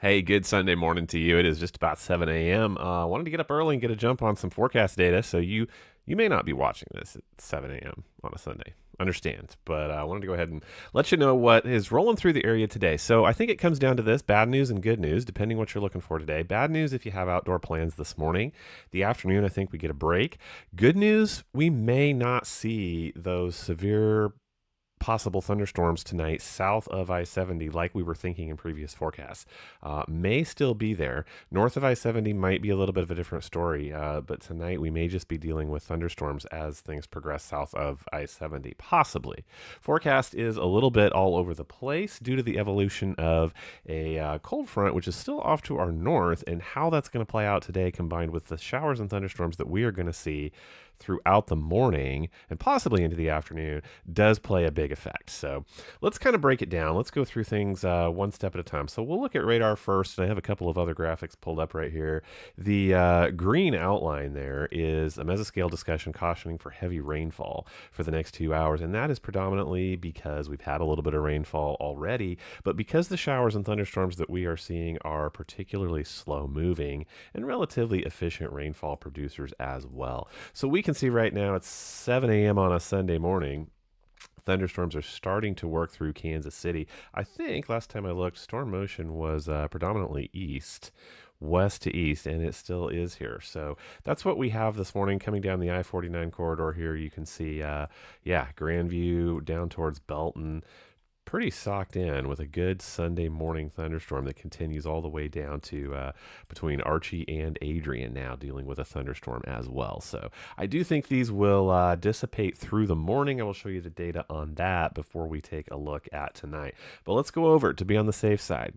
Hey, good Sunday morning to you. It is just about 7 a.m. Wanted to get up early and get a jump on some forecast data. So you may not be watching this at 7 a.m. on a Sunday. Understand, but I wanted to go ahead and let you know what is rolling through the area today. So I think it comes down to this: bad news and good news, depending what you're looking for today. Bad news if you have outdoor plans this morning. The afternoon, I think we get a break. Good news, we may not see those severe possible thunderstorms tonight south of I 70, like we were thinking in previous forecasts. May still be there. North of I 70 might be a little bit of a different story, but tonight we may just be dealing with thunderstorms as things progress south of I 70, possibly. Forecast is a little bit all over the place due to the evolution of a cold front, which is still off to our north, and how that's going to play out today, combined with the showers and thunderstorms that we are going to see throughout the morning and possibly into the afternoon, does play a big effect. So let's kind of break it down. Let's go through things one step at a time. So we'll look at radar first, and I have a couple of other graphics pulled up right here. The green outline there is a mesoscale discussion cautioning for heavy rainfall for the next 2 hours, and that is predominantly because we've had a little bit of rainfall already, but because the showers and thunderstorms that we are seeing are particularly slow moving and relatively efficient rainfall producers as well. So we can see right now it's 7 a.m. on a Sunday morning. Thunderstorms are starting to work through Kansas City. I think last time I looked, storm motion was predominantly west to east, and it still is here. So that's what we have this morning coming down the I-49 corridor here. You can see, Grandview down towards Belton, pretty socked in with a good Sunday morning thunderstorm that continues all the way down to between Archie and Adrian, now dealing with a thunderstorm as well. So I do think these will dissipate through the morning. I will show you the data on that before we take a look at tonight. But let's go over to be on the safe side.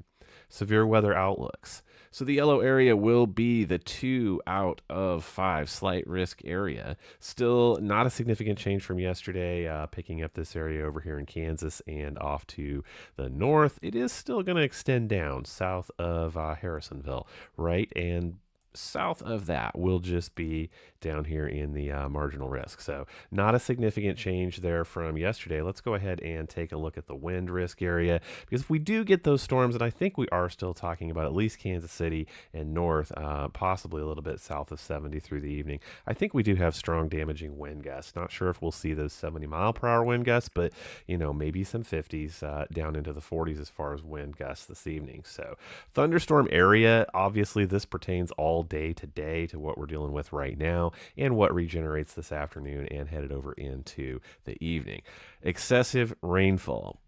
Severe weather outlooks. So the yellow area will be the 2 out of 5 slight risk area. Still not a significant change from yesterday, picking up this area over here in Kansas and off to the north. It is still going to extend down south of Harrisonville, right? And south of that will just be down here in the marginal risk. So not a significant change there from yesterday. Let's go ahead and take a look at the wind risk area, because if we do get those storms, and I think we are still talking about at least Kansas City and north, possibly a little bit south of 70 through the evening, I think we do have strong damaging wind gusts. Not sure if we'll see those 70-mile-per-hour wind gusts, but maybe some 50s down into the 40s as far as wind gusts this evening. So thunderstorm area, obviously this pertains all day today to what we're dealing with right now and what regenerates this afternoon and headed over into the evening. Excessive rainfall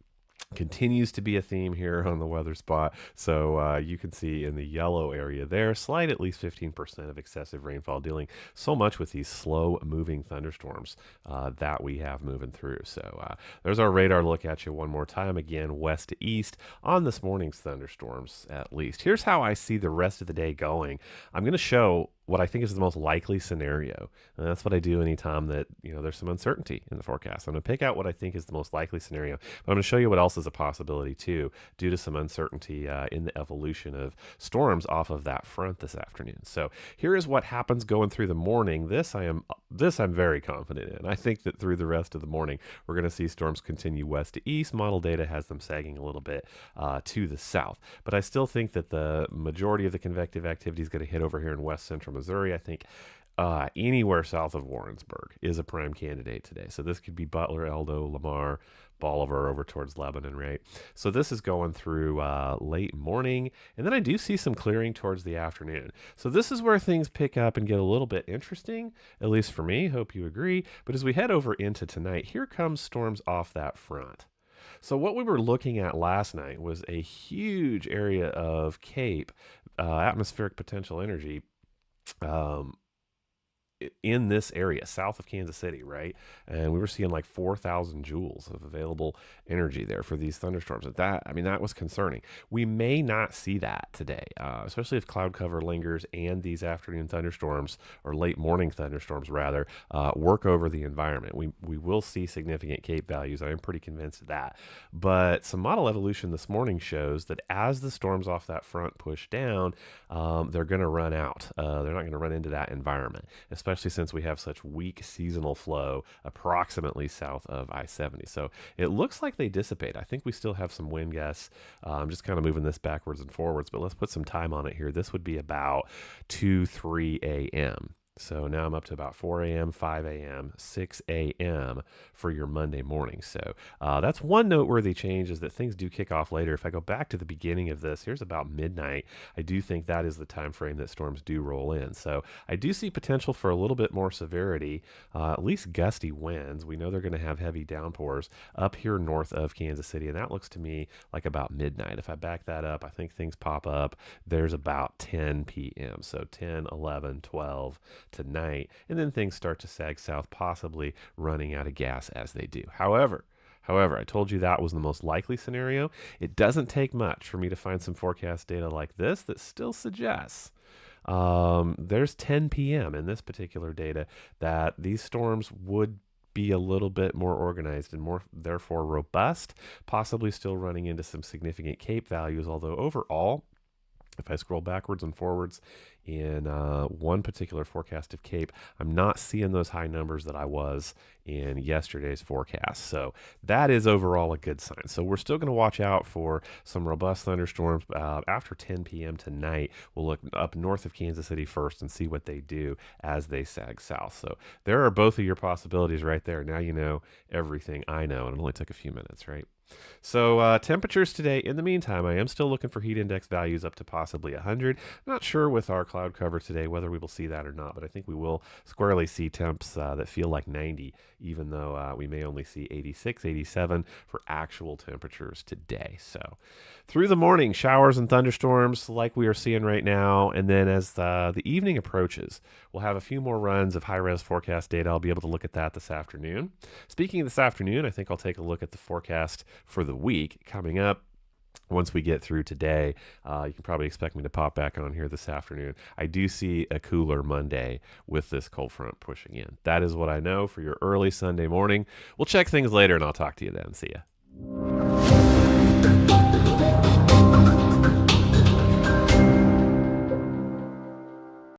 continues to be a theme here on the weather spot. So you can see in the yellow area there, slight at least 15% of excessive rainfall, dealing so much with these slow moving thunderstorms that we have moving through. So there's our radar look at you one more time. Again, west to east on this morning's thunderstorms at least. Here's how I see the rest of the day going. I'm going to show what I think is the most likely scenario. And that's what I do anytime that, there's some uncertainty in the forecast. I'm going to pick out what I think is the most likely scenario, but I'm going to show you what else is a possibility too, due to some uncertainty in the evolution of storms off of that front this afternoon. So here is what happens going through the morning. This I'm very confident in. I think that through the rest of the morning, we're going to see storms continue west to east. Model data has them sagging a little bit to the south, but I still think that the majority of the convective activity is going to hit over here in west central Missouri. I think anywhere south of Warrensburg is a prime candidate today. So this could be Butler, Eldo, Lamar, Bolivar over towards Lebanon, right? So this is going through late morning, and then I do see some clearing towards the afternoon. So this is where things pick up and get a little bit interesting, at least for me. Hope you agree. But as we head over into tonight, here comes storms off that front. So what we were looking at last night was a huge area of CAPE, atmospheric potential energy, in this area south of Kansas City, right? And we were seeing like 4,000 joules of available energy there for these thunderstorms. That was concerning. We may not see that today, especially if cloud cover lingers and these afternoon thunderstorms, or late morning thunderstorms rather, work over the environment. We will see significant CAPE values. I am pretty convinced of that. But some model evolution this morning shows that as the storms off that front push down, they're going to run out. They're not going to run into that environment, especially since we have such weak seasonal flow approximately south of I-70. So it looks like they dissipate. I think we still have some wind gusts. I'm just kind of moving this backwards and forwards, but let's put some time on it here. This would be about 2, 3 a.m. So now I'm up to about 4 a.m., 5 a.m., 6 a.m. for your Monday morning. So that's one noteworthy change, is that things do kick off later. If I go back to the beginning of this, here's about midnight. I do think that is the time frame that storms do roll in. So I do see potential for a little bit more severity, at least gusty winds. We know they're going to have heavy downpours up here north of Kansas City, and that looks to me like about midnight. If I back that up, I think things pop up. There's about 10 p.m. So 10, 11, 12 tonight, and then things start to sag south, possibly running out of gas as they do. However, I told you that was the most likely scenario. It doesn't take much for me to find some forecast data like this that still suggests there's 10 p.m. in this particular data that these storms would be a little bit more organized and more, therefore, robust, possibly still running into some significant Cape values, although overall, if I scroll backwards and forwards in one particular forecast of Cape, I'm not seeing those high numbers that I was in yesterday's forecast. So that is overall a good sign. So we're still going to watch out for some robust thunderstorms after 10 p.m. tonight. We'll look up north of Kansas City first and see what they do as they sag south. So there are both of your possibilities right there. Now you know everything I know, and it only took a few minutes, right? So temperatures today, in the meantime, I am still looking for heat index values up to possibly 100. Not sure with our cloud cover today whether we will see that or not, but I think we will squarely see temps that feel like 90, even though we may only see 86, 87 for actual temperatures today. So through the morning, showers and thunderstorms like we are seeing right now, and then as the evening approaches, we'll have a few more runs of high-res forecast data. I'll be able to look at that this afternoon. Speaking of this afternoon, I think I'll take a look at the forecast for the week coming up. Once we get through today, you can probably expect me to pop back on here this afternoon. I do see a cooler Monday with this cold front pushing in. That is what I know for your early Sunday morning. We'll check things later, and I'll talk to you then. See ya.